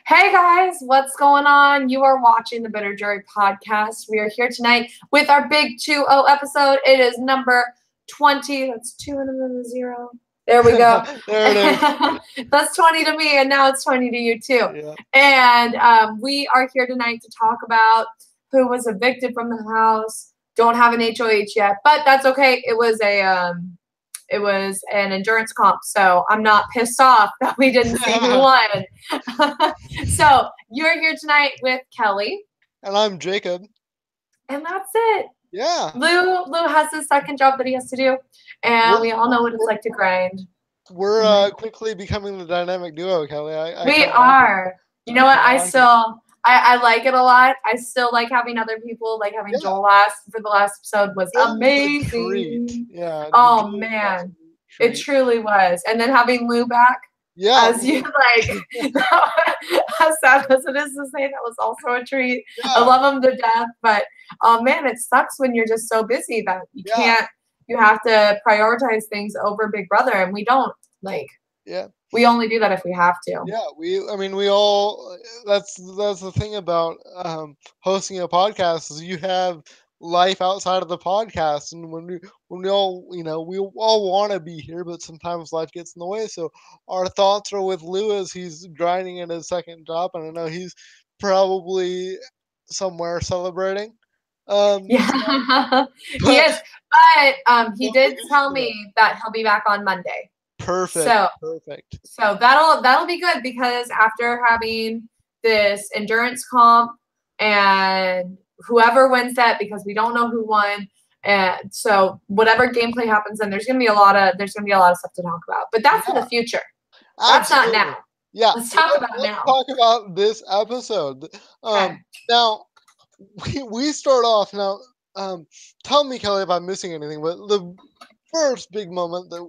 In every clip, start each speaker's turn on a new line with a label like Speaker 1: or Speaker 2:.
Speaker 1: Hey guys, what's going on? You are watching the Bitter Jury podcast. We are here tonight with our big 2-0 episode. It is number 20. That's 2 and then a 0. There we go.
Speaker 2: There it is.
Speaker 1: That's 20 to me, and now it's 20 to you too.
Speaker 2: Yeah.
Speaker 1: And we are here tonight to talk about who was evicted from the house. Don't have an HOH yet, but that's okay. It was an endurance comp, so I'm not pissed off that we didn't see who won. So you're here tonight with Kelly.
Speaker 2: And I'm Jacob.
Speaker 1: And that's it.
Speaker 2: Yeah.
Speaker 1: Lou has his second job that he has to do, and we all know what it's like to grind.
Speaker 2: We're quickly becoming the dynamic duo, Kelly.
Speaker 1: We are. You know what? I like it a lot. I still like having other people, like having Joel for the last episode was amazing.
Speaker 2: Yeah.
Speaker 1: Oh man, it truly was. And then having Lou back, as you like, as sad as it is to say, that was also a treat. Yeah. I love him to death, but man, it sucks when you're just so busy that you can't. You have to prioritize things over Big Brother, and we don't like.
Speaker 2: Yeah.
Speaker 1: We only do that if we have to.
Speaker 2: Yeah, we all. That's the thing about hosting a podcast is you have life outside of the podcast, and when we all we all want to be here, but sometimes life gets in the way. So our thoughts are with Lou as he's grinding in his second job, and I know he's probably somewhere celebrating.
Speaker 1: Yeah, he is, but he did tell me that he'll be back on Monday.
Speaker 2: Perfect.
Speaker 1: So that'll be good because after having this endurance comp and whoever wins that, because we don't know who won, and so whatever gameplay happens, then there's gonna be a lot of stuff to talk about. But that's in the future. That's not now.
Speaker 2: Yeah.
Speaker 1: Let's talk about now.
Speaker 2: Let's talk about this episode. Now we start off now. Tell me, Kelly, if I'm missing anything, but the first big moment that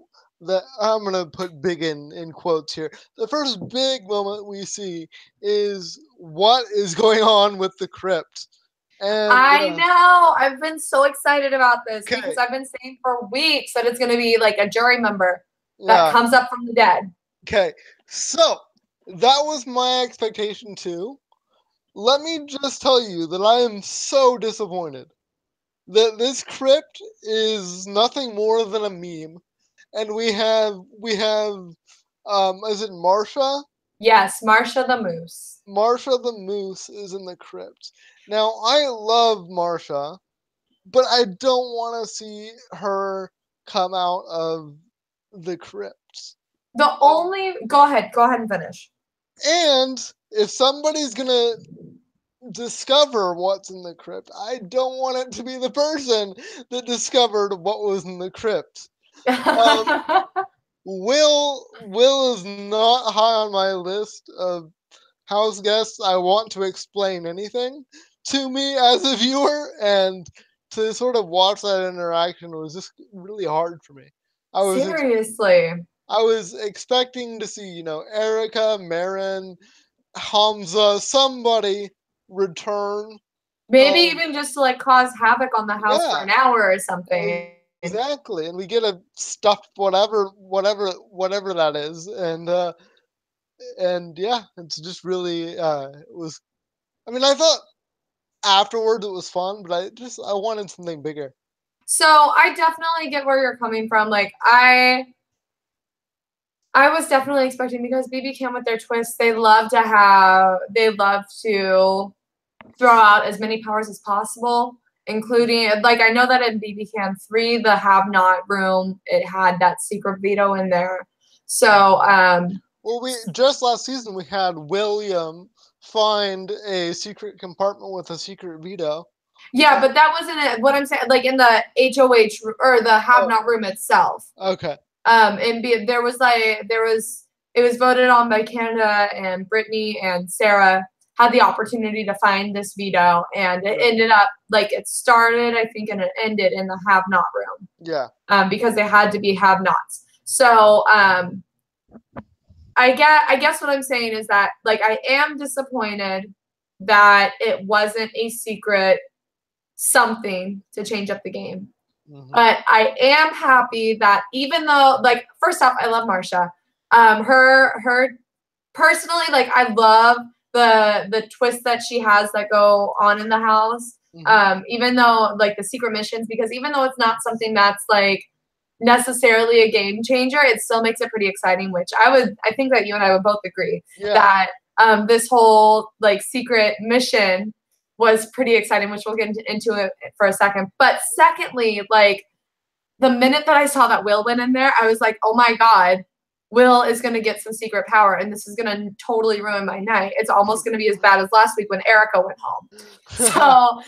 Speaker 2: I'm going to put big in quotes here. The first big moment we see is what is going on with the crypt. And
Speaker 1: I know. I've been so excited about this because I've been saying for weeks that it's going to be like a jury member that comes up from the dead.
Speaker 2: Okay. So that was my expectation too. Let me just tell you that I am so disappointed that this crypt is nothing more than a meme. And we have is it Marsha?
Speaker 1: Yes, Marsha the Moose.
Speaker 2: Marsha the Moose is in the crypt. Now I love Marsha, but I don't want to see her come out of the crypt.
Speaker 1: Go ahead and finish.
Speaker 2: And if somebody's gonna discover what's in the crypt, I don't want it to be the person that discovered what was in the crypt. Will is not high on my list of house guests I want to explain anything to me as a viewer, and to sort of watch that interaction was just really hard for me.
Speaker 1: Seriously.
Speaker 2: I was expecting to see, Erica, Marin, Hamza, somebody return.
Speaker 1: Maybe even just to like cause havoc on the house for an hour or something.
Speaker 2: Exactly, and we get a stuffed whatever that is, and yeah, it's just really it was. I mean, I thought afterwards it was fun, but I wanted something bigger.
Speaker 1: So I definitely get where you're coming from. Like I was definitely expecting, because BB Cam with their twists, they love to throw out as many powers as possible. Including, like, I know that in BB Can 3, the have-not room, it had that secret veto in there. So,
Speaker 2: well, just last season, we had William find a secret compartment with a secret veto.
Speaker 1: Yeah, but that wasn't it. What I'm saying, like, in the HOH, or the have-not room itself.
Speaker 2: Okay.
Speaker 1: And it was voted on by Canada, and Brittany and Sarah had the opportunity to find this veto, and it ended up, like, it started, I think, and it ended in the have-not room.
Speaker 2: Yeah.
Speaker 1: Because they had to be have-nots. So, I guess what I'm saying is that, like, I am disappointed that it wasn't a secret something to change up the game. Mm-hmm. But I am happy that, even though, like, first off, I love Marsha. Her personally, like, I love the twists that she has that go on in the house. Even though like the secret missions, because even though it's not something that's like necessarily a game changer, it still makes it pretty exciting, which I think that you and I would both agree that this whole like secret mission was pretty exciting, which we'll get into it for a second. But secondly, like the minute that I saw that Will went in there, I was like, oh my God, Will is going to get some secret power, and this is going to totally ruin my night. It's almost going to be as bad as last week when Erica went home. So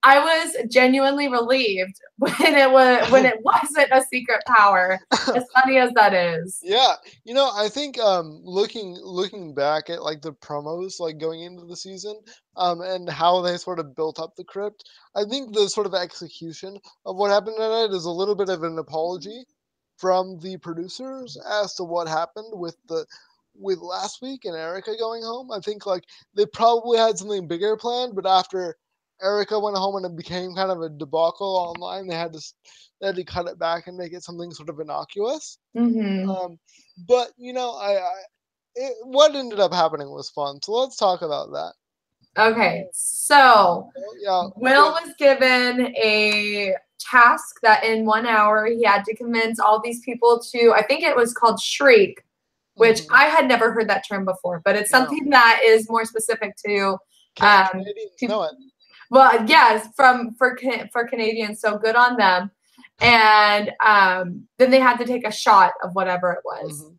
Speaker 1: I was genuinely relieved when it wasn't a secret power, as funny as that is.
Speaker 2: Yeah, you know, I think looking back at like the promos like going into the season, and how they sort of built up the crypt, I think the sort of execution of what happened tonight is a little bit of an apology from the producers as to what happened with last week and Erica going home. I think like they probably had something bigger planned, but after Erica went home and it became kind of a debacle online, they had to cut it back and make it something sort of innocuous. But you know, what ended up happening was fun. So let's talk about that.
Speaker 1: Okay, so Will was given a task that in 1 hour he had to convince all these people to, I think it was called shriek, which I had never heard that term before, but it's something that is more specific to
Speaker 2: Canadians know it.
Speaker 1: Well, yes, for Canadians, so good on them. And then they had to take a shot of whatever it was.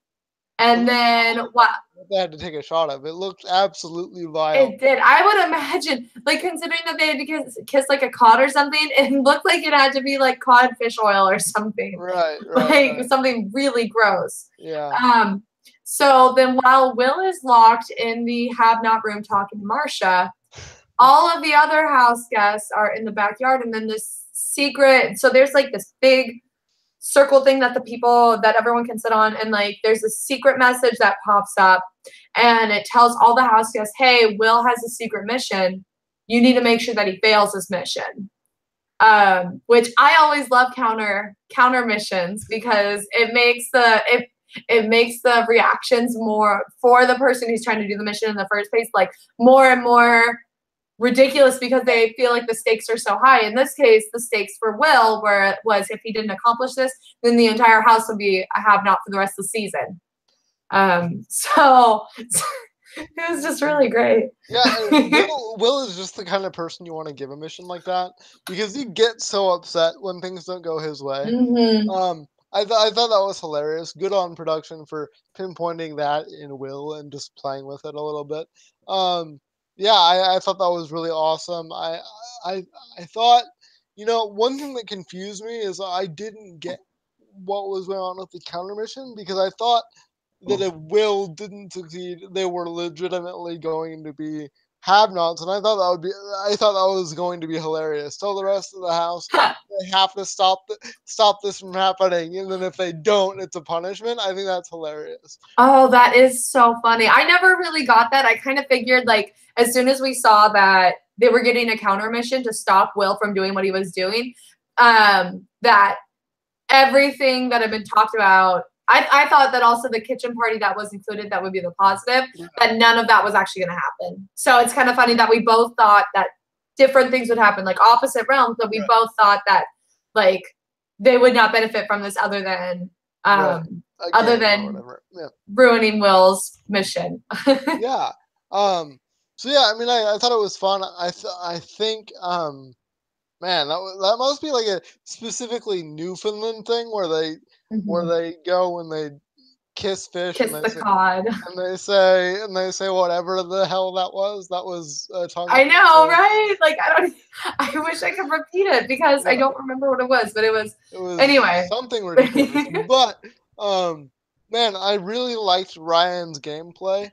Speaker 1: And then what?
Speaker 2: They had to take a shot of it. Looked absolutely vile.
Speaker 1: It did. I would imagine, like, considering that they had to kiss like a cod or something, it looked like it had to be like codfish oil or something. Right. Something really gross.
Speaker 2: Yeah.
Speaker 1: So then while Will is locked in the have-not room talking to Marcia, all of the other house guests are in the backyard, and then this secret, so there's like this big circle thing that everyone can sit on, and like there's a secret message that pops up, and it tells all the house guests, hey, Will has a secret mission. You need to make sure that he fails this mission. Which I always love counter missions, because it makes the reactions more for the person who's trying to do the mission in the first place, like more and more ridiculous, because they feel like the stakes are so high. In this case, the stakes for Will was if he didn't accomplish this, then the entire house would be a have-not for the rest of the season. So it was just really great.
Speaker 2: Yeah, Will is just the kind of person you want to give a mission like that, because he gets so upset when things don't go his way. I thought that was hilarious. Good on production for pinpointing that in Will and just playing with it a little bit. Yeah, I thought that was really awesome. I thought, you know, one thing that confused me is I didn't get what was going on with the counter mission, because I thought that if Will didn't succeed, they were legitimately going to be have-nots, and I thought that was going to be hilarious. Tell the rest of the house they have to stop this from happening, and then if they don't, it's a punishment. I think that's hilarious.
Speaker 1: Oh, that is so funny. I never really got that. I kind of figured, like, as soon as we saw that they were getting a counter mission to stop Will from doing what he was doing, that everything that had been talked about, I thought that also the kitchen party that was included, that would be the positive, that none of that was actually going to happen. So it's kind of funny that we both thought that different things would happen, like opposite realms, but we both thought that, like, they would not benefit from this other than ruining Will's mission.
Speaker 2: Yeah. So yeah, I mean, I thought it was fun. I think, man, that must be like a specifically Newfoundland thing where they go and they kiss fish,
Speaker 1: kiss
Speaker 2: and
Speaker 1: the cod,
Speaker 2: and they say whatever the hell that was. That was a tongue.
Speaker 1: I know, right? Like I wish I could repeat it, because I don't remember what it was, but it was anyway
Speaker 2: something ridiculous. But man, I really liked Ryan's gameplay.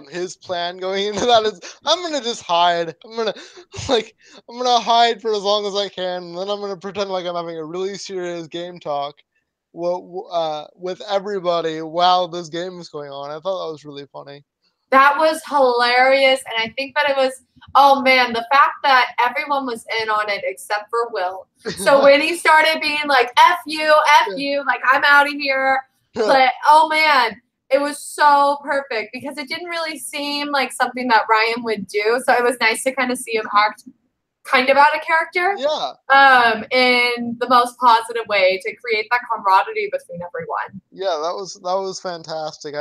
Speaker 2: His plan going into that is, I'm gonna just hide. I'm gonna hide for as long as I can, and then I'm gonna pretend like I'm having a really serious game talk with everybody while this game is going on. I thought that was really funny.
Speaker 1: That was hilarious, and I think that it was, oh man, the fact that everyone was in on it except for Will. So when he started being like, F you, like, I'm out of here, like, oh man. it was so perfect because it didn't really seem like something that Ryan would do. So it was nice to kind of see him act kind of out of character.
Speaker 2: Yeah.
Speaker 1: In the most positive way to create that camaraderie between everyone.
Speaker 2: Yeah, that was fantastic.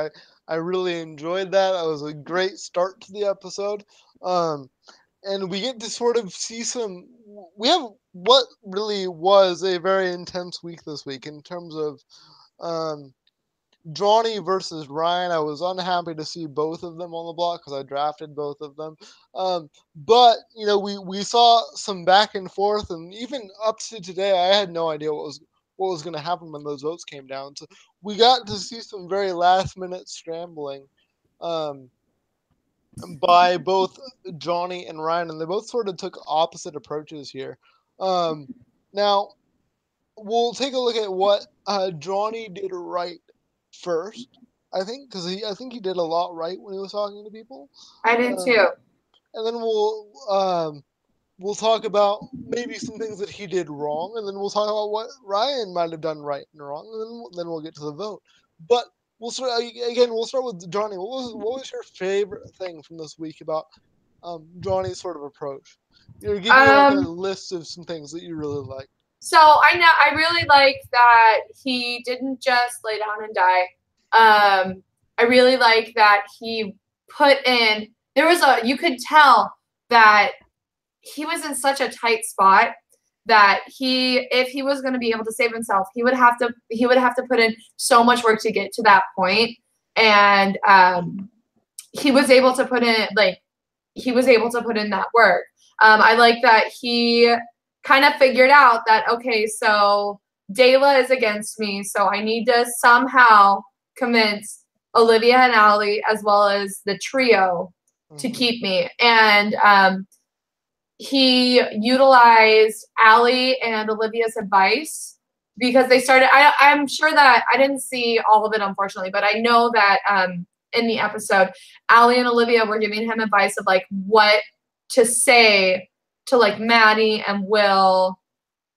Speaker 2: I really enjoyed that. That was a great start to the episode. And we get to sort of see we have what really was a very intense week this week in terms of Johnny versus Ryan. I was unhappy to see both of them on the block because I drafted both of them. But we saw some back and forth, and even up to today, I had no idea what was going to happen when those votes came down. So we got to see some very last minute scrambling by both Johnny and Ryan, and they both sort of took opposite approaches here. Now we'll take a look at what Johnny did right first, I think, because I think he did a lot right when he was talking to people.
Speaker 1: I did too.
Speaker 2: And then we'll talk about maybe some things that he did wrong, and then we'll talk about what Ryan might have done right and wrong, and then we'll get to the vote. But we'll start with Johnny. What was your favorite thing from this week about Johnny's sort of approach? Give me like a list of some things that you really liked.
Speaker 1: So I really like that he didn't just lay down and die. I really like that he put in, you could tell that he was in such a tight spot that if he was going to be able to save himself, he would have to put in so much work to get to that point. And he was able to put in that work. I like that he kind of figured out that, okay, so Dayla is against me, so I need to somehow convince Olivia and Allie as well as the trio to keep me. And he utilized Allie and Olivia's advice because they started, I'm sure that I didn't see all of it, unfortunately, but I know that in the episode, Allie and Olivia were giving him advice of like what to say to like Maddie and Will,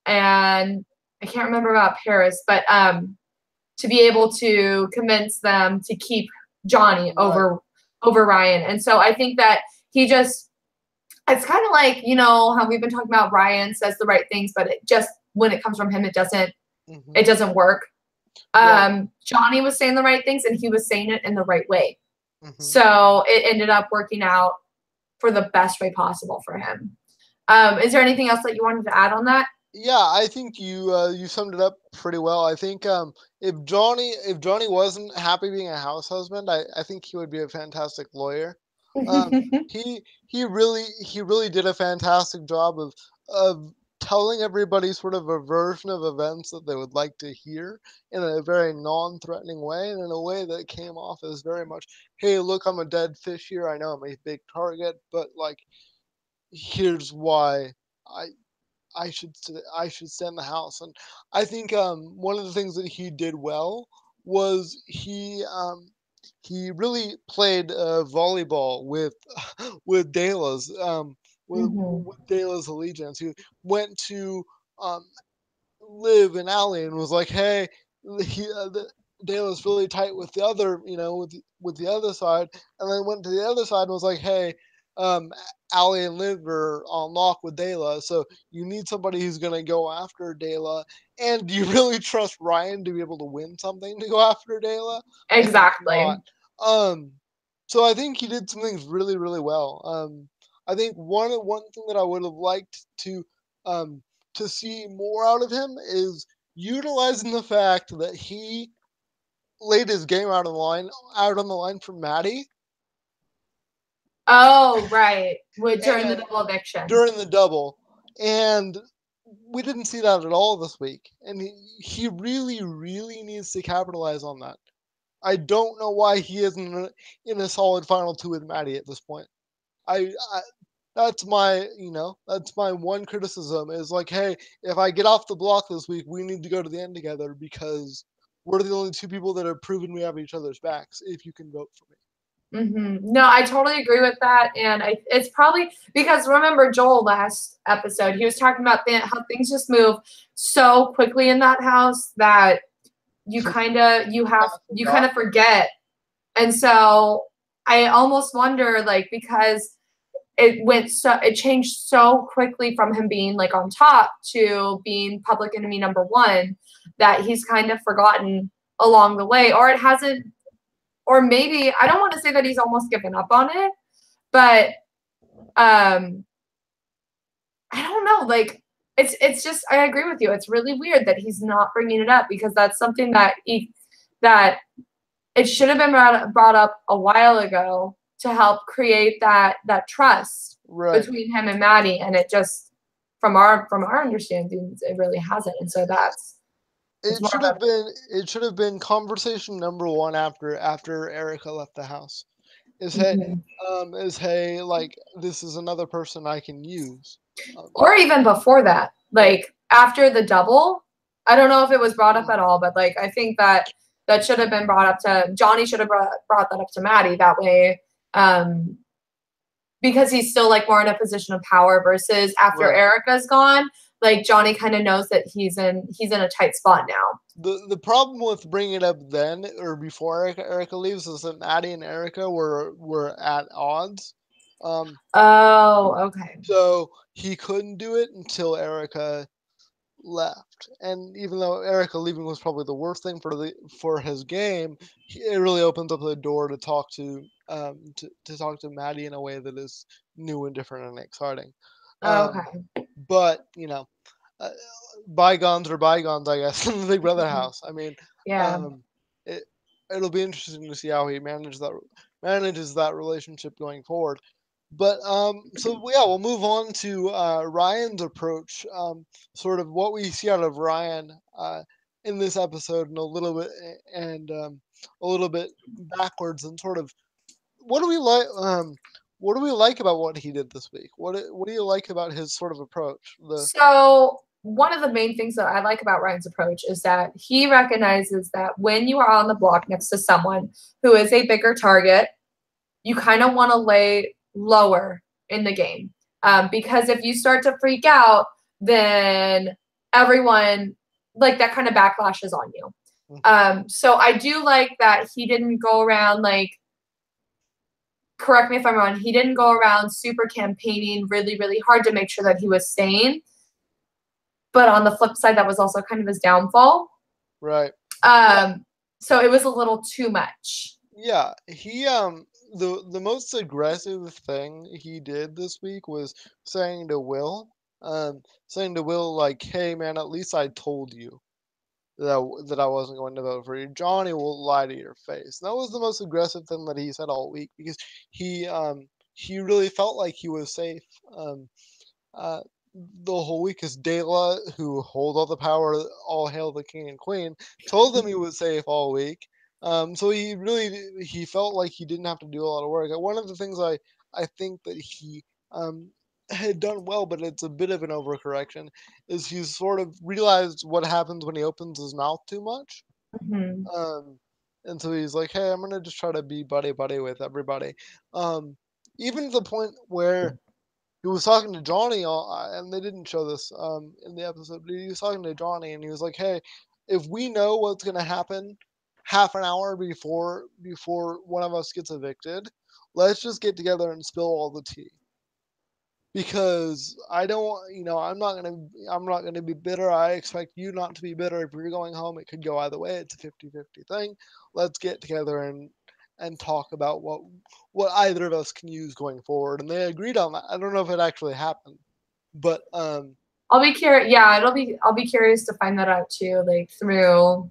Speaker 1: and I can't remember about Paris, but to be able to convince them to keep Johnny over Ryan. And so I think that it's kind of like, how we've been talking about Ryan says the right things, but it just, when it comes from him, it doesn't work. Johnny was saying the right things and he was saying it in the right way. So it ended up working out for the best way possible for him. Is there anything else that you wanted to add on that?
Speaker 2: Yeah, I think you summed it up pretty well. I think if Johnny wasn't happy being a house husband, I think he would be a fantastic lawyer. He really did a fantastic job of telling everybody sort of a version of events that they would like to hear in a very non-threatening way, and in a way that came off as very much, hey, look, I'm a dead fish here. I know I'm a big target, but like, here's why I should stay in the house. And I think one of the things that he did well was he really played volleyball with with Dayla's with Dayla's allegiance. He went to Liv and Allie and was like, hey, Dayla's really tight with the other, with the other side, and then went to the other side and was like, hey, Allie and Liv are on lock with Dayla, so you need somebody who's going to go after Dayla. And do you really trust Ryan to be able to win something to go after Dayla?
Speaker 1: Exactly.
Speaker 2: So I think he did some things really, really well. I think one thing that I would have liked to see more out of him is utilizing the fact that he laid his game out on the line for Maddie.
Speaker 1: Oh, right. During the double eviction.
Speaker 2: During the double. And we didn't see that at all this week. And he really, really needs to capitalize on that. I don't know why he isn't in a solid final two with Maddie at this point. That's my one criticism is like, hey, if I get off the block this week, we need to go to the end together because we're the only two people that have proven we have each other's backs if you can vote for me.
Speaker 1: No, I totally agree with that. And it's probably because, remember Joel last episode, he was talking about how things just move so quickly in that house that you kind of forget And so I almost wonder, like, because it changed so quickly from him being like on top to being public enemy number one, that he's kind of forgotten along the way, or it hasn't, or maybe, I don't want to say that he's almost given up on it, but I don't know, like, it's just, I agree with you. It's really weird that he's not bringing it up, because that's something that it should have been brought up a while ago to help create that trust between him and Maddie, and it just, from our understanding, it really hasn't. And so
Speaker 2: it should have been conversation number one after Erica left the house. Hey, like, this is another person I can use.
Speaker 1: Or even before that, like after the double. I don't know if it was brought up at all, but like I think that should have been brought up to Johnny. Should have brought that up to Maddie that way, because he's still like more in a position of power, versus after Erica's gone, like Johnny kind of knows that he's in a tight spot now.
Speaker 2: The problem with bringing it up then or before Erica leaves is that Maddie and Erica were at odds.
Speaker 1: Okay.
Speaker 2: So he couldn't do it until Erica left, and even though Erica leaving was probably the worst thing for his game, it really opens up the door to talk to talk to Maddie in a way that is new and different and exciting.
Speaker 1: Okay.
Speaker 2: But bygones are bygones, I guess, in the Big Brother house. I mean, it'll be interesting to see how he manages that relationship going forward. But so yeah, we'll move on to Ryan's approach. Sort of what we see out of Ryan in this episode, and a little bit backwards, and sort of what do we like? What do we like about what he did this week? What do you like about his sort of approach?
Speaker 1: So one of the main things that I like about Ryan's approach is that he recognizes that when you are on the block next to someone who is a bigger target, you kind of want to lay lower in the game, because if you start to freak out, then everyone, like, that kind of backlashes on you. So I do like that he didn't go around, like, correct me if I'm wrong, he didn't go around super campaigning really, really hard to make sure that he was staying. But on the flip side, that was also kind of his downfall.
Speaker 2: Right.
Speaker 1: So it was a little too much.
Speaker 2: Yeah, he the most aggressive thing he did this week was saying to Will, like, "Hey man, at least I told you that I wasn't going to vote for you. Johnny will lie to your face." And that was the most aggressive thing that he said all week, because he really felt like he was safe the whole week, because Dela, who hold all the power, all hail the king and queen, told him he was safe all week. So he felt like he didn't have to do a lot of work. One of the things I think that he had done well, but it's a bit of an overcorrection, is he's sort of realized what happens when he opens his mouth too much. And so he's like, "Hey, I'm gonna just try to be buddy with everybody." Even to the point where he was talking to Johnny, and they didn't show this in the episode, but he was talking to Johnny, and he was like, "Hey, if we know what's gonna happen half an hour before one of us gets evicted, let's just get together and spill all the tea. Because I don't, I'm not gonna be bitter. I expect you not to be bitter. If you're going home, it could go either way. It's a 50-50 thing. Let's get together and talk about what either of us can use going forward." And they agreed on that. I don't know if it actually happened, but
Speaker 1: I'll be curious. Yeah, I'll be curious to find that out too, like through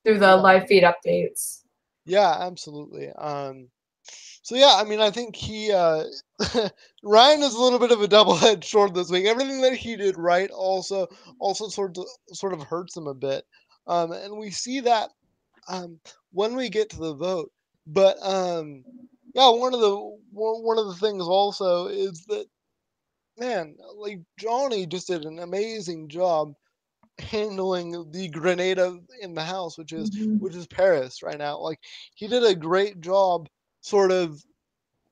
Speaker 1: the live feed updates.
Speaker 2: Yeah, absolutely. So yeah, I mean, I think Ryan is a little bit of a double-edged sword this week. Everything that he did right also sort of hurts him a bit, and we see that when we get to the vote. But yeah, one of the things also is that, man, like, Johnny just did an amazing job handling the grenade in the house, which is Paris right now. Like, he did a great job sort of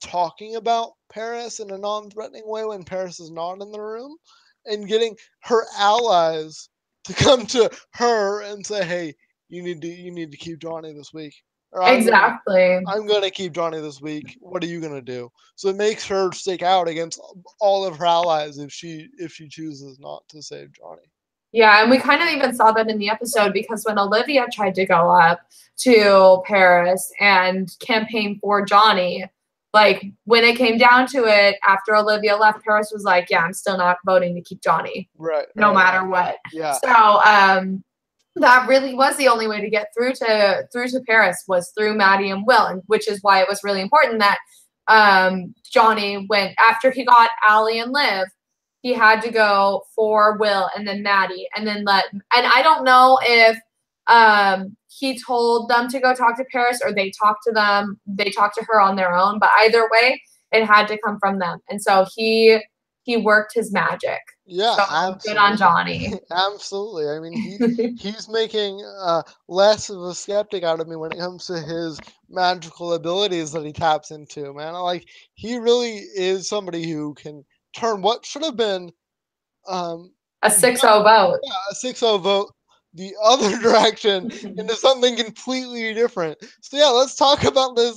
Speaker 2: talking about Paris in a non-threatening way when Paris is not in the room, and getting her allies to come to her and say, "Hey, you need to keep Johnny this week." Or
Speaker 1: exactly.
Speaker 2: I'm gonna keep Johnny this week. What are you gonna do? So it makes her stick out against all of her allies if she chooses not to save Johnny.
Speaker 1: Yeah, and we kind of even saw that in the episode because when Olivia tried to go up to Paris and campaign for Johnny, like when it came down to it, after Olivia left, Paris was like, "Yeah, I'm still not voting to keep Johnny, no matter what."
Speaker 2: Yeah.
Speaker 1: So that really was the only way to get through to Paris was through Maddie and Will, and which is why it was really important that Johnny went after he got Allie and Liv. He had to go for Will and then Maddie and then and I don't know if he told them to go talk to Paris or they talked to her on their own, but either way it had to come from them. And so he worked his magic.
Speaker 2: Yeah,
Speaker 1: so
Speaker 2: absolutely.
Speaker 1: Good on Johnny.
Speaker 2: Absolutely. I mean, he's making less of a skeptic out of me when it comes to his magical abilities that he taps into, man. Like, he really is somebody who can turn what should have been
Speaker 1: a 6-0 vote.
Speaker 2: Yeah, a 6-0 vote the other direction into something completely different. So yeah, let's talk about this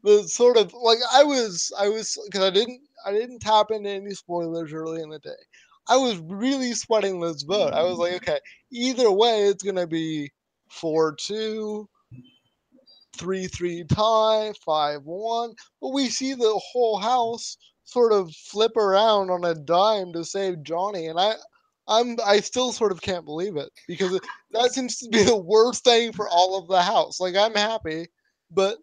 Speaker 2: this sort of like I was because I didn't tap into any spoilers early in the day. I was really sweating this vote. I was like, okay, either way it's gonna be 4-2, 3-3 tie, 5-1. But we see the whole house sort of flip around on a dime to save Johnny, and I still sort of can't believe it because that seems to be the worst thing for all of the house. Like, I'm happy, but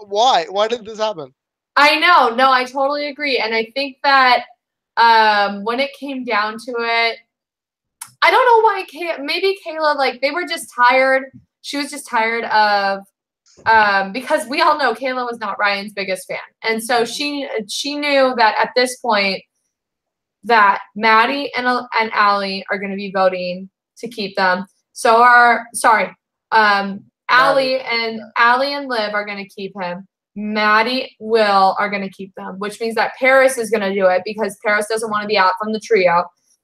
Speaker 2: why? Why did this happen?
Speaker 1: I know. No, I totally agree. And I think that when it came down to it, I don't know why maybe Kayla, like, they were just tired. She was just tired of because we all know Kayla was not Ryan's biggest fan. And so she knew that at this point that Maddie and Allie are going to be voting to keep them. So Allie and Liv are going to keep him. Maddie, Will are going to keep them, which means that Paris is going to do it because Paris doesn't want to be out from the trio.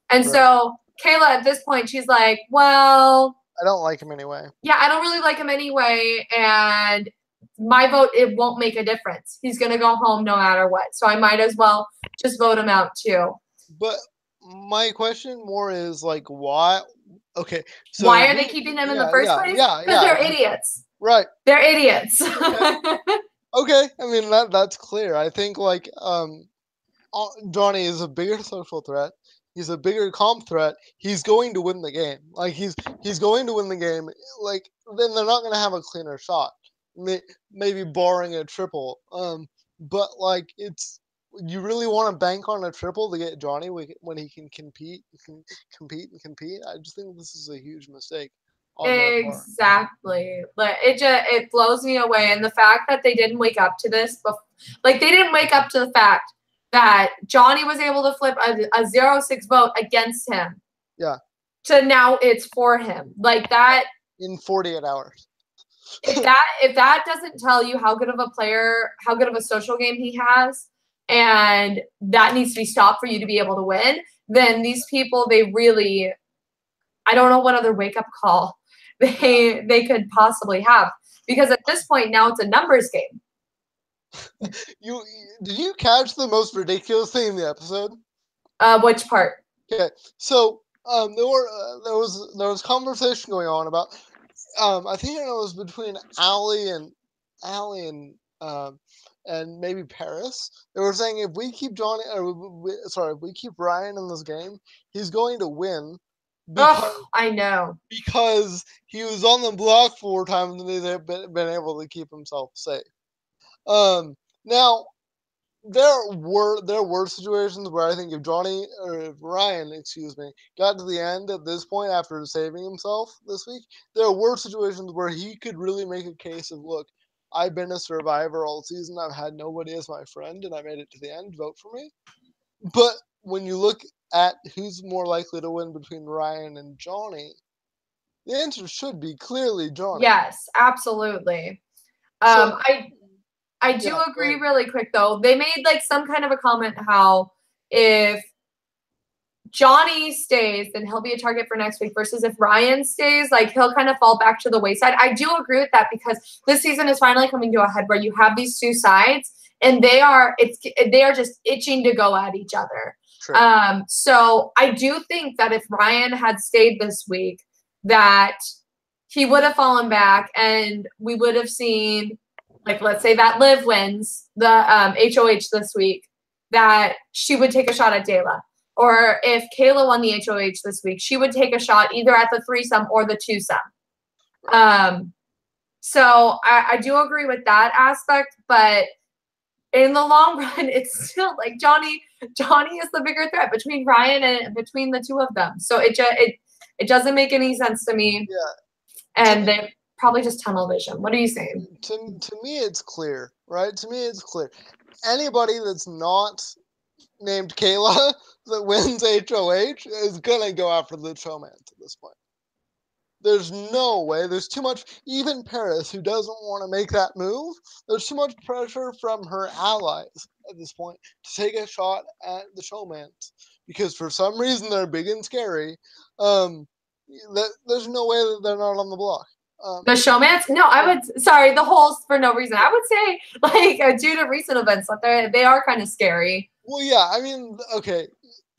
Speaker 1: And so Kayla, at this point, she's like, well,
Speaker 2: I don't like him anyway.
Speaker 1: Yeah, I don't really like him anyway. And my vote, it won't make a difference. He's going to go home no matter what. So I might as well just vote him out too.
Speaker 2: But my question more is like, why? Okay,
Speaker 1: so why are they keeping him in the first place? Because they're idiots.
Speaker 2: Right.
Speaker 1: They're idiots.
Speaker 2: Okay. I mean that's clear. I think like Johnny is a bigger social threat. He's a bigger comp threat. He's going to win the game. Like he's going to win the game. Like then they're not going to have a cleaner shot. Maybe barring a triple. But like you really want to bank on a triple to get Johnny when he can compete. I just think this is a huge mistake.
Speaker 1: Exactly. But it blows me away, and the fact that they didn't wake up to this, like they didn't wake up to the fact that Johnny was able to flip a 0-6 vote against him.
Speaker 2: Yeah.
Speaker 1: To now it's for him. Like that
Speaker 2: in 48 hours.
Speaker 1: If that doesn't tell you how good of a player, how good of a social game he has, and that needs to be stopped for you to be able to win, then these people, they really, I don't know what other wake-up call they could possibly have. Because at this point now it's a numbers game.
Speaker 2: Did you catch the most ridiculous thing in the episode?
Speaker 1: Which part?
Speaker 2: Okay, so there was conversation going on about I think it was between Allie and maybe Paris. They were saying if we keep if we keep Ryan in this game, he's going to win.
Speaker 1: I know.
Speaker 2: Because he was on the block 4 times and they've been able to keep himself safe. Now there were situations where I think if Ryan, got to the end at this point after saving himself this week, there were situations where he could really make a case of, look, I've been a survivor all season. I've had nobody as my friend, and I made it to the end. Vote for me. But when you look at who's more likely to win between Ryan and Johnny, the answer should be clearly Johnny.
Speaker 1: Yes, absolutely. I do agree really quick, though. They made, like, some kind of a comment how if Johnny stays, then he'll be a target for next week, versus if Ryan stays, like, he'll kind of fall back to the wayside. I do agree with that, because this season is finally coming to a head where you have these two sides, and they are just itching to go at each other. Sure. So I do think that if Ryan had stayed this week, that he would have fallen back, and we would have seen, like, let's say that Liv wins the HOH this week, that she would take a shot at Dayla. Or if Kayla won the HOH this week, she would take a shot either at the threesome or the twosome. So I do agree with that aspect, but in the long run, it's still like Johnny is the bigger threat between Ryan and between the two of them. So it doesn't make any sense to me.
Speaker 2: Yeah.
Speaker 1: And they probably just tunnel vision. What are you saying?
Speaker 2: To me, it's clear, right? To me, it's clear. Anybody that's not named Kayla that wins HOH is gonna go after the showman at this point. There's no way. There's too much. Even Paris, who doesn't want to make that move, there's too much pressure from her allies at this point to take a shot at the showman, because for some reason they're big and scary. There's no way that they're not on the block.
Speaker 1: The showmans? No, I would. Sorry, the holes for no reason. I would say, like, due to recent events, like they are kind of scary.
Speaker 2: Well, yeah. I mean, okay,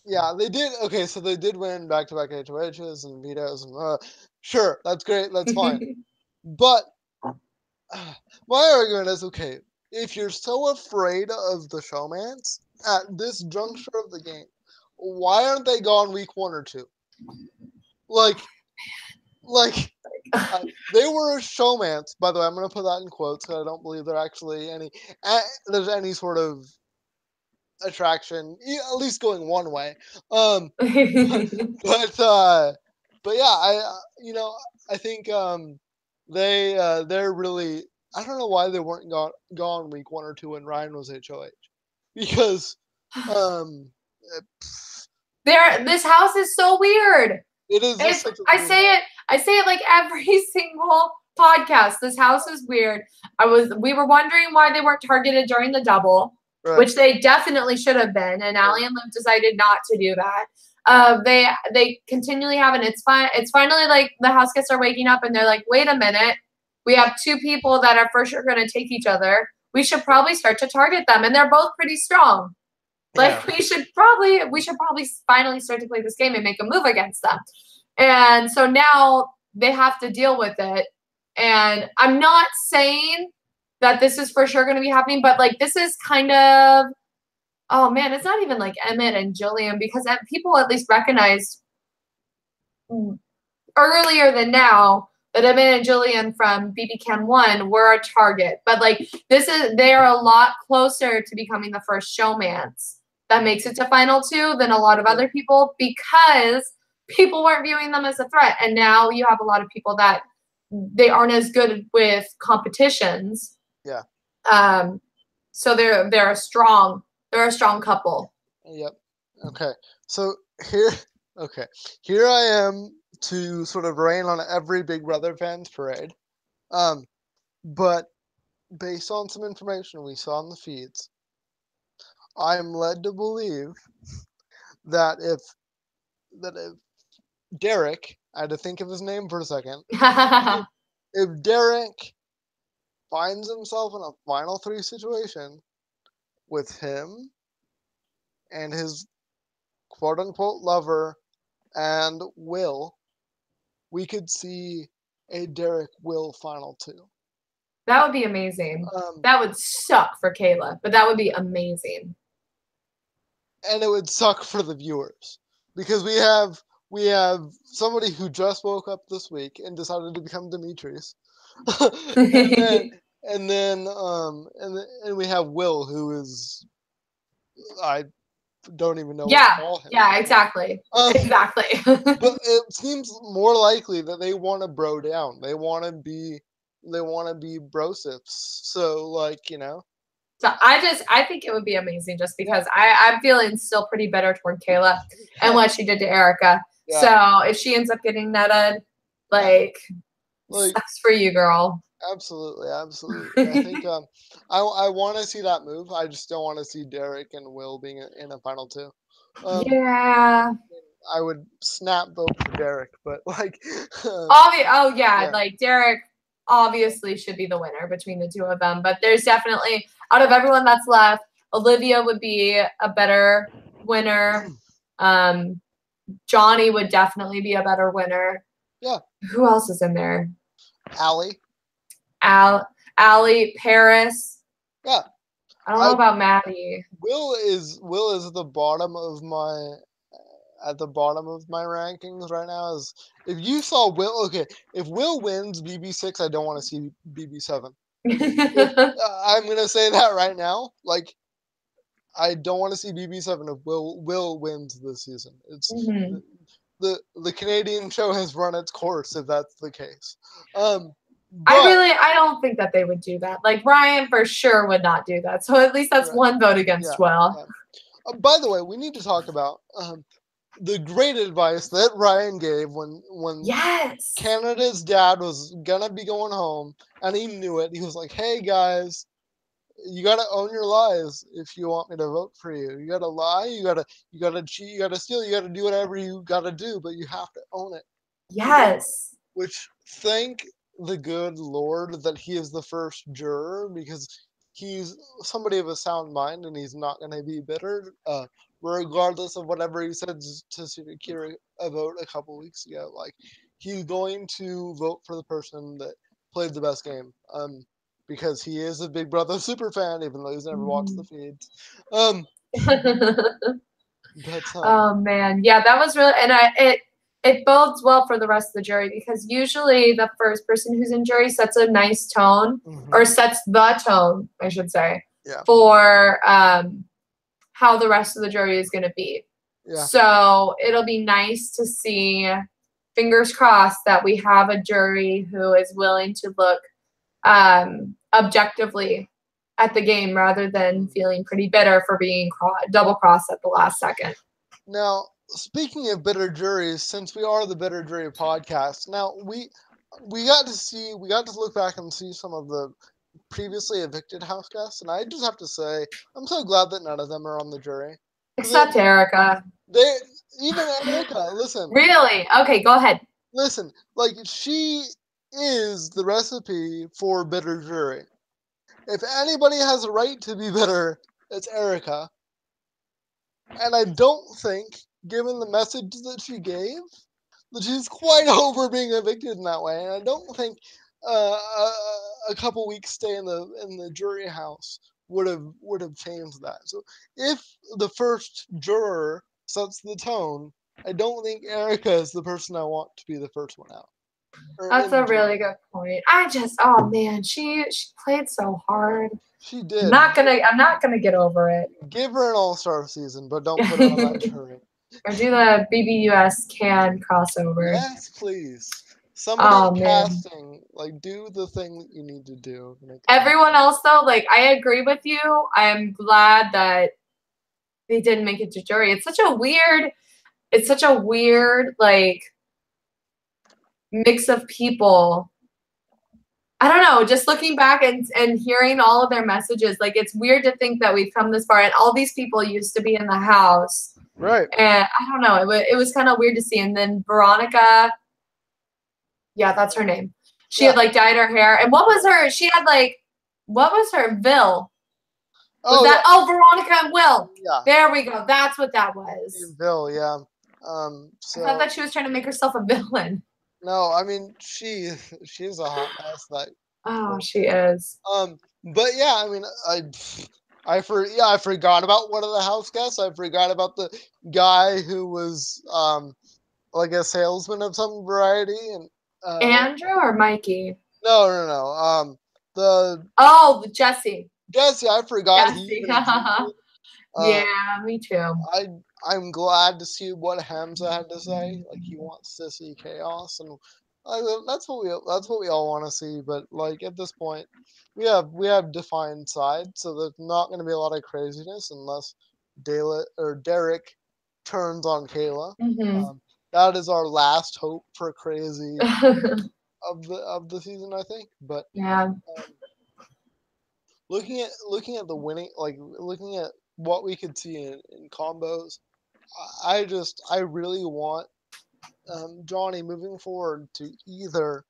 Speaker 2: yeah, they did. Okay, so they did win back-to-back HOHs and vetoes, and sure, that's great. That's fine. But my argument is, okay, if you're so afraid of the showmans at this juncture of the game, why aren't they gone week 1 or 2? Like, they were showmans. By the way, I'm going to put that in quotes because I don't believe there's actually there's any sort of attraction, at least going one way. But yeah, I think they're really. I don't know why they weren't gone week 1 or 2 when Ryan was HOH, because
Speaker 1: this house is so weird.
Speaker 2: It is.
Speaker 1: I say it like every single podcast. This house is weird. We were wondering why they weren't targeted during the double, right, which they definitely should have been, and Allie and Liv decided not to do that. They continually have, and it's fine. It's finally like the house guests are waking up and they're like, wait a minute, we have two people that are for sure going to take each other. We should probably start to target them, and they're both pretty strong. Like, we should probably finally start to play this game and make a move against them. And so now they have to deal with it. And I'm not saying that this is for sure going to be happening, but like, this is kind of, oh man, it's not even like Emmett and Jillian, because people at least recognized earlier than now that Emmett and Jillian from BB Can 1 were a target. But like, they are a lot closer to becoming the first showmans that makes it to final 2 than a lot of other people, because people weren't viewing them as a threat. And now you have a lot of people that they aren't as good with competitions.
Speaker 2: Yeah.
Speaker 1: So they're a strong couple.
Speaker 2: Yep. Okay. So here I am to sort of rain on every Big Brother fan's parade. But based on some information we saw in the feeds, I'm led to believe that if Derek, I had to think of his name for a second, if Derek finds himself in a final 3 situation with him and his quote-unquote lover and Will, we could see a Derek-Will final 2.
Speaker 1: That would be amazing. That would suck for Kayla, but that would be amazing.
Speaker 2: And it would suck for the viewers, because we have somebody who just woke up this week and decided to become Demetrius, and then we have Will, who is, I don't even know what to call him.
Speaker 1: Yeah, exactly. Exactly.
Speaker 2: But it seems more likely that they want to bro down. They want to be brosips. So, like,
Speaker 1: So I think it would be amazing, just because I'm feeling still pretty bitter toward Kayla and what she did to Erica. Yeah. So if she ends up getting netted, like sucks for you, girl.
Speaker 2: Absolutely. I think I want to see that move. I just don't want to see Derek and Will being in a final 2.
Speaker 1: Yeah.
Speaker 2: I would snap vote for Derek, but like,
Speaker 1: like Derek obviously should be the winner between the two of them. But there's definitely, out of everyone that's left, Olivia would be a better winner. Johnny would definitely be a better winner.
Speaker 2: Yeah.
Speaker 1: Who else is in there?
Speaker 2: Allie.
Speaker 1: Allie, Paris.
Speaker 2: Yeah.
Speaker 1: I don't know about Maddie.
Speaker 2: Will is at the bottom of my rankings right now. Is if you saw Will, okay, if Will wins BB6, I don't want to see BB7. I'm gonna say that right now. Like, I don't want to see BB7 if Will wins this season. It's the Canadian show has run its course if that's the case.
Speaker 1: I don't think that they would do that. Like, Ryan for sure would not do that. So at least that's one vote against Will.
Speaker 2: Yeah. By the way, we need to talk about the great advice that Ryan gave when Canada's dad was gonna be going home and he knew it. He was like, "Hey guys, you gotta own your lies if you want me to vote for you. You gotta lie, you gotta cheat, you gotta steal, you gotta do whatever you gotta do, but you have to own it."
Speaker 1: Yes.
Speaker 2: Which, thank the good Lord that he is the first juror, because he's somebody of a sound mind and he's not going to be bitter, regardless of whatever he said to secure a vote a couple weeks ago. Like, he's going to vote for the person that played the best game, because he is a Big Brother super fan, even though he's never watched the feeds.
Speaker 1: Oh man, yeah, that was really, and it bodes well for the rest of the jury, because usually the first person who's in jury sets a nice tone, or sets the tone, I should say, for how the rest of the jury is going to be. Yeah. So it'll be nice to see, fingers crossed, that we have a jury who is willing to look objectively at the game rather than feeling pretty bitter for being double-crossed at the last second.
Speaker 2: Now, speaking of bitter juries, since we are the Bitter Jury podcast, now we got to look back and see some of the previously evicted house guests, and I just have to say, I'm so glad that none of them are on the jury.
Speaker 1: Except Erica.
Speaker 2: Even Erica, listen.
Speaker 1: Really? Okay, go ahead.
Speaker 2: Listen, like, she is the recipe for bitter jury. If anybody has a right to be bitter, it's Erica. And I don't think, given the message that she gave, that she's quite over being evicted in that way. And I don't think a couple weeks stay in the jury house would have changed that. So if the first juror sets the tone, I don't think Erica is the person I want to be the first one out.
Speaker 1: That's a really good point. Oh man, she played so hard.
Speaker 2: She did.
Speaker 1: I'm not gonna get over it.
Speaker 2: Give her an all-star season, but don't put her on that jury.
Speaker 1: Or do the BBUS can crossover.
Speaker 2: Yes, please. Somebody casting, like, do the thing that you need to do.
Speaker 1: Everyone else, though, like, I agree with you. I am glad that they didn't make it to jury. It's such a weird, like, mix of people. I don't know, just looking back and hearing all of their messages, like, it's weird to think that we've come this far, and all these people used to be in the house.
Speaker 2: Right.
Speaker 1: And I don't know, it was kind of weird to see. And then Veronica, yeah, that's her name. She had, like, dyed her hair. And what was her, Vil? Veronica and Will. Yeah. There we go. That's what that was.
Speaker 2: Vil, yeah.
Speaker 1: So, I thought that she was trying to make herself a villain.
Speaker 2: No, I mean, she's a hot mess.
Speaker 1: She is.
Speaker 2: But yeah, I mean, I forgot about one of the house guests. I forgot about the guy who was like a salesman of some variety. And
Speaker 1: Andrew or Mikey?
Speaker 2: No.
Speaker 1: Jesse.
Speaker 2: Jesse, I forgot.
Speaker 1: Jesse. Yeah, me too.
Speaker 2: I'm glad to see what Hamza had to say. Like, he wants to see chaos, and that's what we all want to see. But, like, at this point, we have defined sides, so there's not going to be a lot of craziness unless Derek turns on Kayla.
Speaker 1: Mm-hmm.
Speaker 2: That is our last hope for crazy of the season, I think. But
Speaker 1: yeah,
Speaker 2: looking at the winning, like, looking at what we could see in combos, I really want Johnny moving forward to either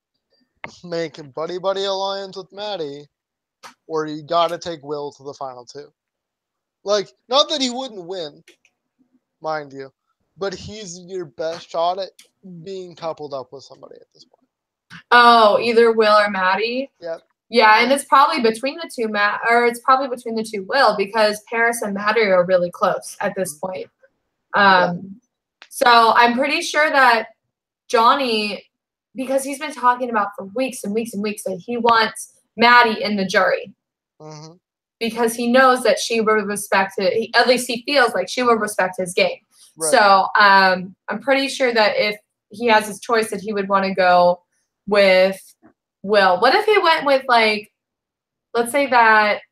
Speaker 2: make a buddy alliance with Maddie, or you gotta take Will to the final two. Like, not that he wouldn't win, mind you, but he's your best shot at being coupled up with somebody at this point.
Speaker 1: Oh, either Will or Maddie?
Speaker 2: Yep.
Speaker 1: Yeah, and it's probably between the two it's probably between the two Will, because Paris and Maddie are really close at this point. So I'm pretty sure that Johnny, because he's been talking about for weeks and weeks and weeks that he wants Maddie in the jury.
Speaker 2: Mm-hmm.
Speaker 1: Because he knows that she will respect it. At least he feels like she will respect his game. Right. So I'm pretty sure that if he has his choice, that he would want to go with Will. What if he went with, like, let's say that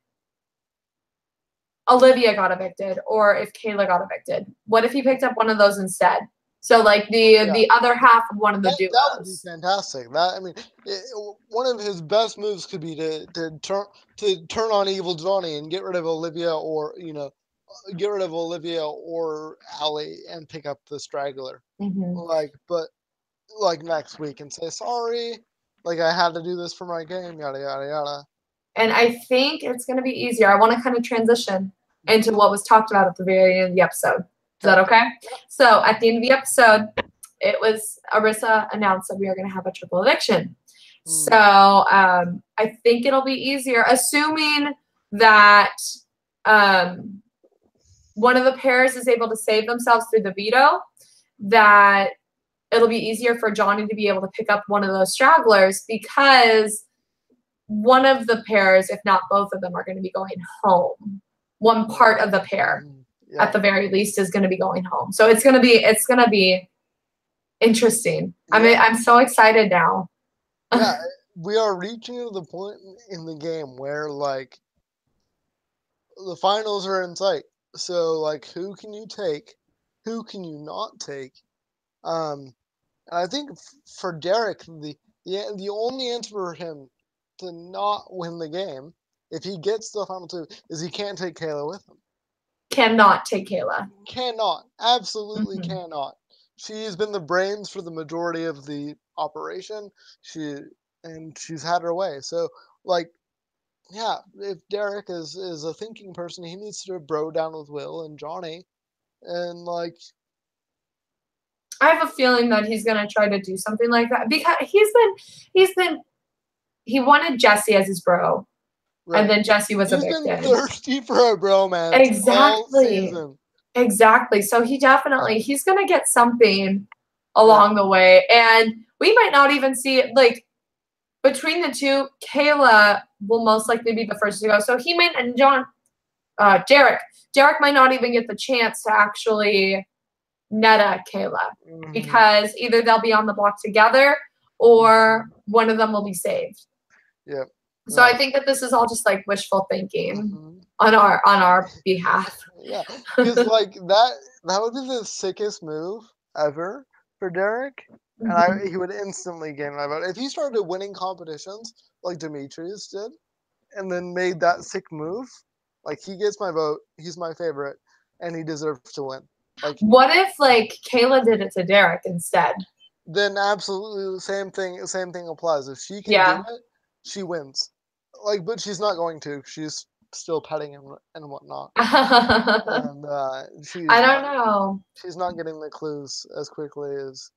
Speaker 1: Olivia got evicted, or if Kayla got evicted? What if he picked up one of those instead? So, like, the other half of one of the duos.
Speaker 2: That would be fantastic. One of his best moves could be to turn on evil Johnny and get rid of Olivia, or Allie and pick up the straggler. Like next week, and say sorry, like, I had to do this for my game, yada yada yada.
Speaker 1: And I think it's going to be easier. I want to kind of transition into what was talked about at the very end of the episode. Is that okay? So at the end of the episode, it was Arissa announced that we are going to have a triple eviction. So I think it'll be easier, assuming that one of the pairs is able to save themselves through the veto, that it'll be easier for Johnny to be able to pick up one of those stragglers, because one of the pairs, if not both of them, are going to be going home. One part of the pair, at the very least, is going to be going home. So it's going to be interesting. I'm so excited now.
Speaker 2: Yeah, we are reaching to the point in the game where, like, the finals are in sight. So, like, who can you take? Who can you not take? And I think for Derek, the only answer for him to not win the game, if he gets to the final two, is he can't take Kayla with him.
Speaker 1: Cannot take Kayla.
Speaker 2: Cannot. Absolutely cannot. She's been the brains for the majority of the operation. She's had her way. So, like, yeah, if Derek is a thinking person, he needs to bro down with Will and Johnny, and, like,
Speaker 1: I have a feeling that he's gonna try to do something like that, because he wanted Jesse as his bro, and then Jesse was evicted.
Speaker 2: He's been thirsty for a bromance.
Speaker 1: Exactly. So he's gonna get something along the way, and we might not even see it. Like, between the two, Kayla will most likely be the first to go. So he might, and Derek might not even get the chance to actually Netta Kayla, because either they'll be on the block together, or one of them will be saved.
Speaker 2: Yeah.
Speaker 1: So I think that this is all just, like, wishful thinking on our behalf.
Speaker 2: Yeah, because, like, that would be the sickest move ever for Derek, and he would instantly gain my vote if he started winning competitions like Demetrius did, and then made that sick move. Like, he gets my vote. He's my favorite, and he deserves to win. Like,
Speaker 1: what if, like, Kayla did it to Derek instead?
Speaker 2: Then absolutely the same thing applies. If she can do it, she wins. Like, but she's not going to. She's still petting him and whatnot. And I don't know. She's not getting the clues as quickly as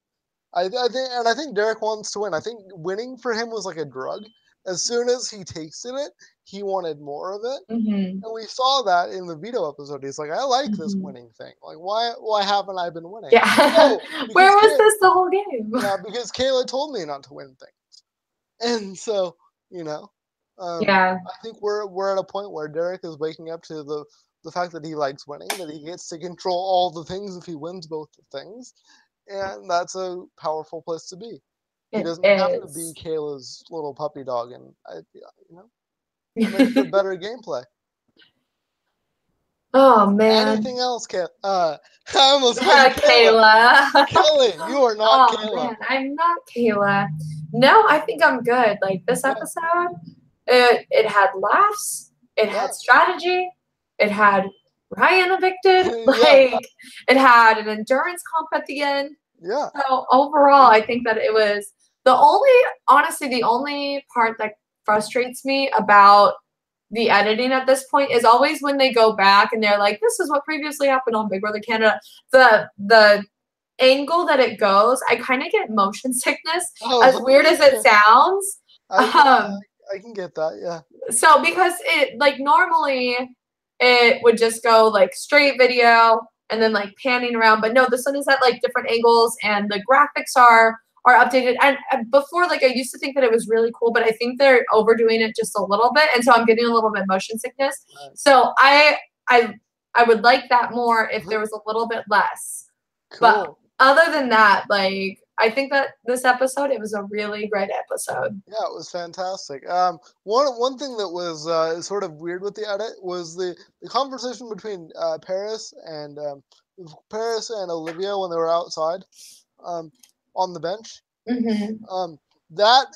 Speaker 2: I think Derek wants to win. I think winning for him was like a drug. As soon as he tasted it, he wanted more of it. And we saw that in the veto episode. He's like, I like this winning thing. Like, why haven't I been winning?
Speaker 1: Yeah. Where was this the whole game?
Speaker 2: Yeah, because Kayla told me not to win things. And so, I think we're at a point where Derek is waking up to the fact that he likes winning, that he gets to control all the things if he wins both the things. And that's a powerful place to be. He doesn't have to be Kayla's little puppy dog, and it makes for better gameplay.
Speaker 1: Oh man!
Speaker 2: Anything else, Kayla? I almost said Kayla. Kelly, you are not Kayla. Man,
Speaker 1: I'm not Kayla. No, I think I'm good. Like, this episode, it had laughs, it had strategy, it had Ryan evicted. Like it had an endurance comp at the end.
Speaker 2: Yeah.
Speaker 1: So overall, I think that it was honestly, the only part that frustrates me about the editing at this point is always when they go back and they're like, this is what previously happened on Big Brother Canada. The angle that it goes, I kind of get motion sickness, as weird as it sounds.
Speaker 2: I can get that, yeah.
Speaker 1: So because it, like, normally it would just go like straight video and then like panning around, but no, this one is at like different angles and the graphics are updated. And before, like, I used to think that it was really cool, but I think they're overdoing it just a little bit, and so I'm getting a little bit motion sickness. Right. So I would like that more if there was a little bit less. Cool. But other than that, like, I think that this episode, it was a really great episode.
Speaker 2: Yeah, it was fantastic. One thing that was sort of weird with the edit was the conversation between Paris and Olivia when they were outside on the bench.
Speaker 1: Mm-hmm.
Speaker 2: That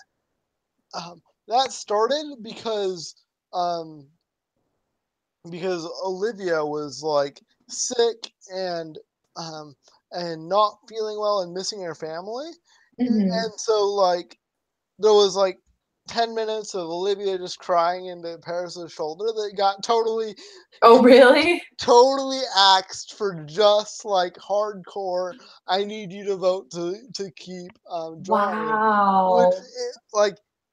Speaker 2: started because Olivia was like sick and not feeling well and missing her family. Mm-hmm. And so like there was like 10 minutes of Olivia just crying into Paris's shoulder that got totally totally axed for just like hardcore, I need you to vote to keep Johnny.
Speaker 1: Wow.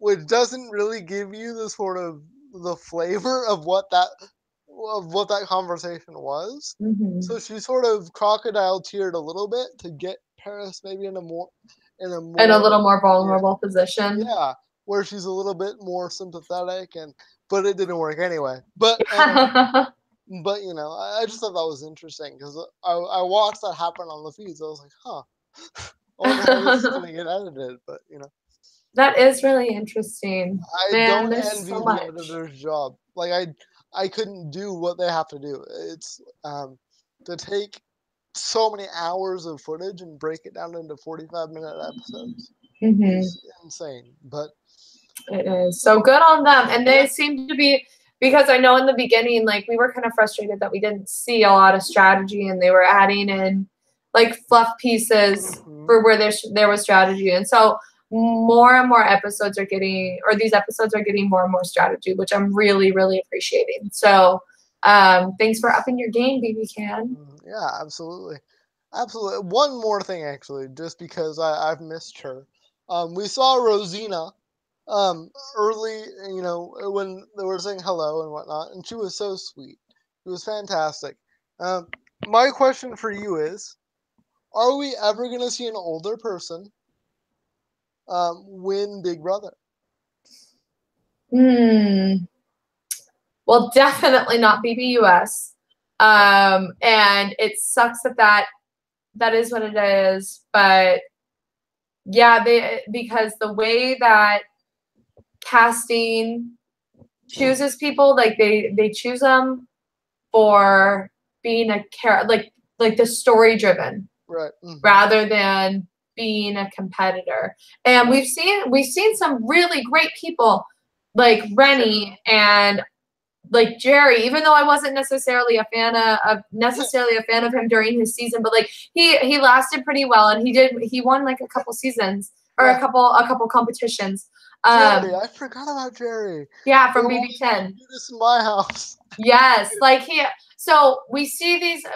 Speaker 2: Which doesn't really give you the sort of the flavor of what that conversation was.
Speaker 1: Mm-hmm.
Speaker 2: So she sort of crocodile teared a little bit to get Paris maybe in a little more
Speaker 1: vulnerable position.
Speaker 2: Yeah, where she's a little bit more sympathetic, but it didn't work anyway. But but you know, I just thought that was interesting because I watched that happen on the feeds. I was like, huh, I wonder how this is gonna get edited. But you know,
Speaker 1: that is really interesting.
Speaker 2: I don't envy the editor's job. Like I couldn't do what they have to do. It's to take so many hours of footage and break it down into 45-minute episodes.
Speaker 1: Mm-hmm.
Speaker 2: Is insane, but
Speaker 1: it is. So good on them. And they seem to be, because I know in the beginning, like, we were kind of frustrated that we didn't see a lot of strategy, and they were adding in like fluff pieces for where there was strategy. And so more and more episodes are getting, or these episodes are getting more and more strategy, which I'm really, really appreciating. So thanks for upping your game, BB Can.
Speaker 2: Yeah, absolutely. Absolutely. One more thing, actually, just because I've missed her. We saw Rosina early, you know, when they were saying hello and whatnot, and she was so sweet. It was fantastic. My question for you is, are we ever going to see an older person win Big Brother?
Speaker 1: Well, definitely not BBUS. And it sucks that is what it is. But yeah, because the way that casting chooses people, like they choose them for being like the story driven,
Speaker 2: right?
Speaker 1: Rather than being a competitor. And we've seen some really great people like Rennie and like Jerry, even though I wasn't necessarily a fan of him during his season, but like he lasted pretty well, and he won like a couple seasons or a couple competitions.
Speaker 2: Jerry, I forgot about Jerry.
Speaker 1: Yeah, from BB10.
Speaker 2: This in my house.
Speaker 1: Yes, like so we see these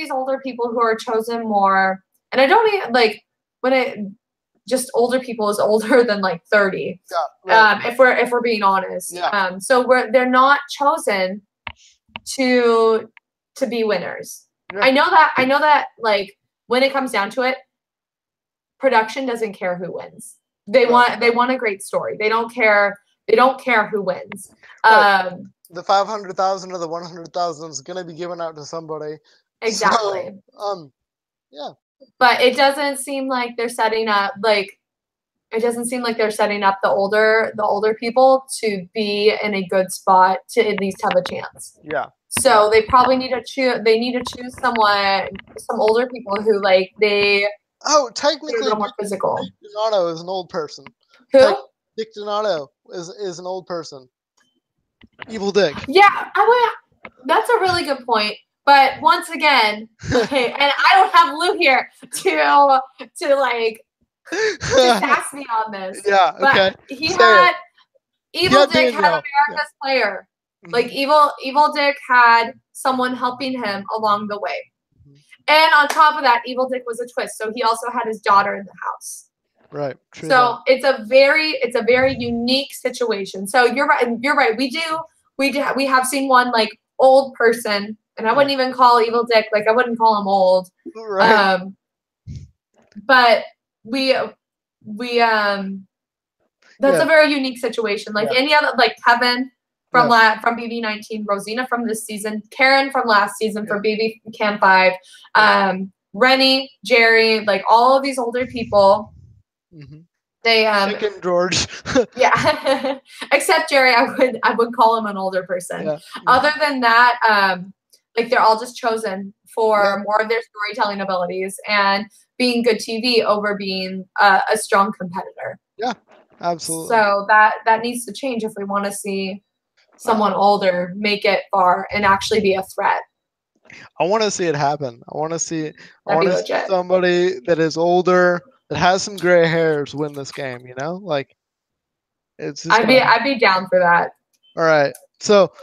Speaker 1: older people who are chosen more, and I don't even like when it just older people is older than like 30.
Speaker 2: Yeah, right.
Speaker 1: If we're being honest.
Speaker 2: Yeah.
Speaker 1: So they're not chosen to be winners. Yeah. I know that like when it comes down to it, production doesn't care who wins. They want a great story. They don't care who wins.
Speaker 2: The 500,000 or the 100,000 is going to be given out to somebody.
Speaker 1: Exactly.
Speaker 2: So, yeah.
Speaker 1: But it doesn't seem like they're setting up the older people to be in a good spot to at least have a chance.
Speaker 2: Yeah.
Speaker 1: So they probably need to choose some older people who like they.
Speaker 2: Oh, technically,
Speaker 1: a little more physical.
Speaker 2: Dick Donato is an old person.
Speaker 1: Who?
Speaker 2: Dick Donato is an old person. Evil Dick.
Speaker 1: Yeah, that's a really good point. But once again, and I don't have Lou here to like sass me on this.
Speaker 2: Yeah, okay.
Speaker 1: But Evil Dick had America's player. Like Evil Dick had someone helping him along the way. And on top of that, Evil Dick was a twist. So he also had his daughter in the house.
Speaker 2: Right.
Speaker 1: So it's a very unique situation. So you're right. You're right. We have seen one like old person, and I wouldn't even call Evil Dick, like I wouldn't call him old.
Speaker 2: Right.
Speaker 1: But that's a very unique situation. Like any other, like Kevin from BB19, Rosina from this season, Karen from last season for BB Camp 5, Rennie, Jerry, like all of these older people. They
Speaker 2: Chicken George.
Speaker 1: Yeah. Except Jerry, I would call him an older person. Yeah. Other than that, like they're all just chosen for more of their storytelling abilities and being good TV over being a strong competitor.
Speaker 2: Yeah, absolutely.
Speaker 1: So that needs to change if we want to see someone older make it far and actually be a threat.
Speaker 2: I want to see it happen. I want to see somebody that is older, that has some gray hairs, win this game. You know, like it's. Just
Speaker 1: I'd be down for that.
Speaker 2: All right. So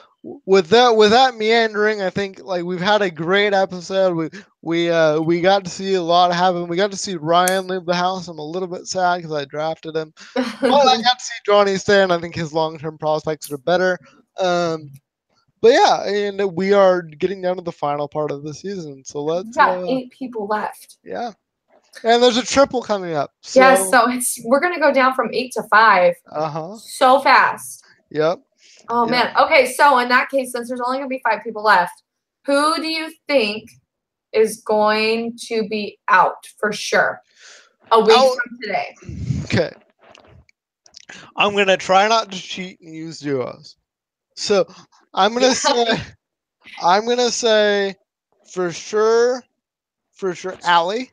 Speaker 2: with that meandering, I think like we've had a great episode. We got to see a lot happen. We got to see Ryan leave the house. I'm a little bit sad because I drafted him, but I got to see Johnny stay, and I think his long-term prospects are better. But yeah, and we are getting down to the final part of the season. So let's.
Speaker 1: We got 8 people left.
Speaker 2: Yeah, and there's a triple coming up. So,
Speaker 1: yeah, so we're gonna go down from 8 to 5. So fast.
Speaker 2: Yep.
Speaker 1: Oh man. Okay, so in that case, since there's only gonna be 5 people left, who do you think is going to be out for sure a week from today?
Speaker 2: Okay. I'm gonna try not to cheat and use duos. So I'm gonna say for sure Allie.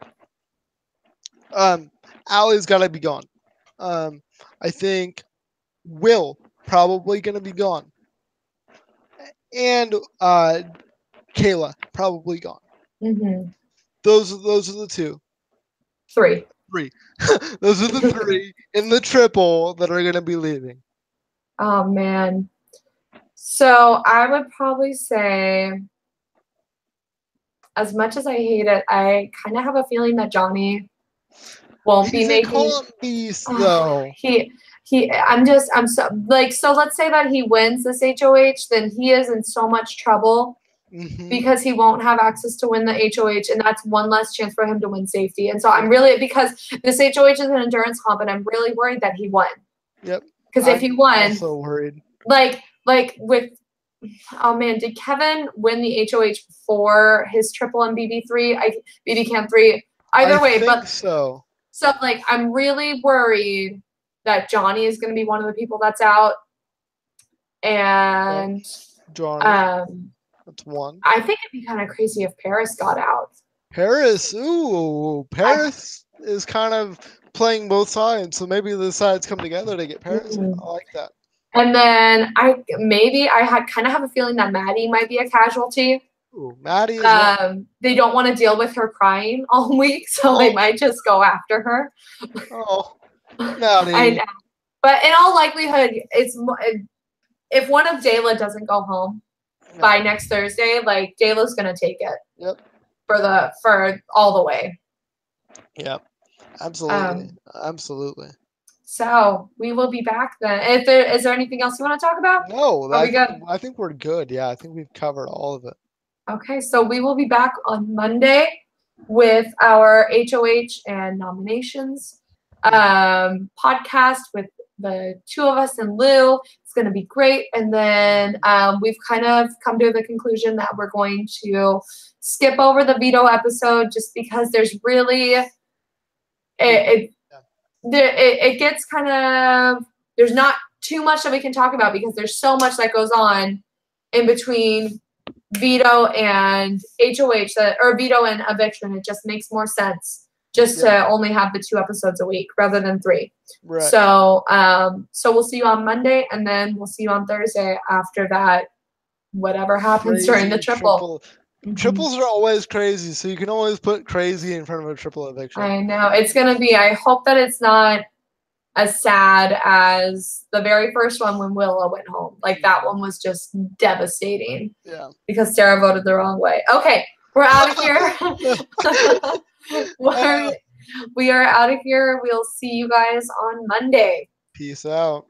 Speaker 2: Allie's gotta be gone. I think Will probably gonna be gone. And Kayla probably gone. Those are the 2.
Speaker 1: 3.
Speaker 2: Those are the 3 in the triple that are gonna be leaving.
Speaker 1: Oh man. So I would probably say, as much as I hate it, I kind of have a feeling that Johnny won't be making.
Speaker 2: Beast, though.
Speaker 1: I'm so like, so let's say that he wins this HOH, then he is in so much trouble because he won't have access to win the HOH, and that's one less chance for him to win safety. And so I'm really, because this HOH is an endurance comp, and I'm really worried that he won.
Speaker 2: Yep.
Speaker 1: Because if he won,
Speaker 2: I'm so worried.
Speaker 1: Like with, oh man, did Kevin win the HOH for his triple in BB3? BB Camp 3. Either way, but
Speaker 2: so
Speaker 1: like I'm really worried that Johnny is going to be one of the people that's out, and
Speaker 2: Johnny. That's one.
Speaker 1: I think it'd be kind of crazy if Paris got out.
Speaker 2: Paris is kind of playing both sides, so maybe the sides come together to get Paris. I like that.
Speaker 1: And then I kind of have a feeling that Maddie might be a casualty.
Speaker 2: Ooh, Maddie.
Speaker 1: They don't want to deal with her crying all week, so they might just go after her.
Speaker 2: Oh, Maddie.
Speaker 1: I know. But in all likelihood, if one of Dayla doesn't go home by next Thursday, like Dayla's gonna take it.
Speaker 2: Yep.
Speaker 1: For all the way. Yep.
Speaker 2: Absolutely. Absolutely.
Speaker 1: So we will be back then. Is there anything else you want to talk about?
Speaker 2: No, I think we're good. Yeah, I think we've covered all of it.
Speaker 1: Okay, so we will be back on Monday with our HOH and nominations podcast with the 2 of us and Lou. It's going to be great. And then we've kind of come to the conclusion that we're going to skip over the veto episode just because there's really it gets kind of, there's not too much that we can talk about because there's so much that goes on in between veto and HOH or veto and eviction. It just makes more sense just to only have the 2 episodes a week rather than 3.
Speaker 2: Right.
Speaker 1: So so we'll see you on Monday, and then we'll see you on Thursday after that, whatever happens during the triple.
Speaker 2: Triples are always crazy, so you can always put crazy in front of a triple eviction.
Speaker 1: I know. It's going to be, I hope that it's not as sad as the very first one when Willow went home. Like, that one was just devastating.
Speaker 2: Yeah.
Speaker 1: Because Sarah voted the wrong way. Okay, we're out of here. We are out of here. We'll see you guys on Monday.
Speaker 2: Peace out.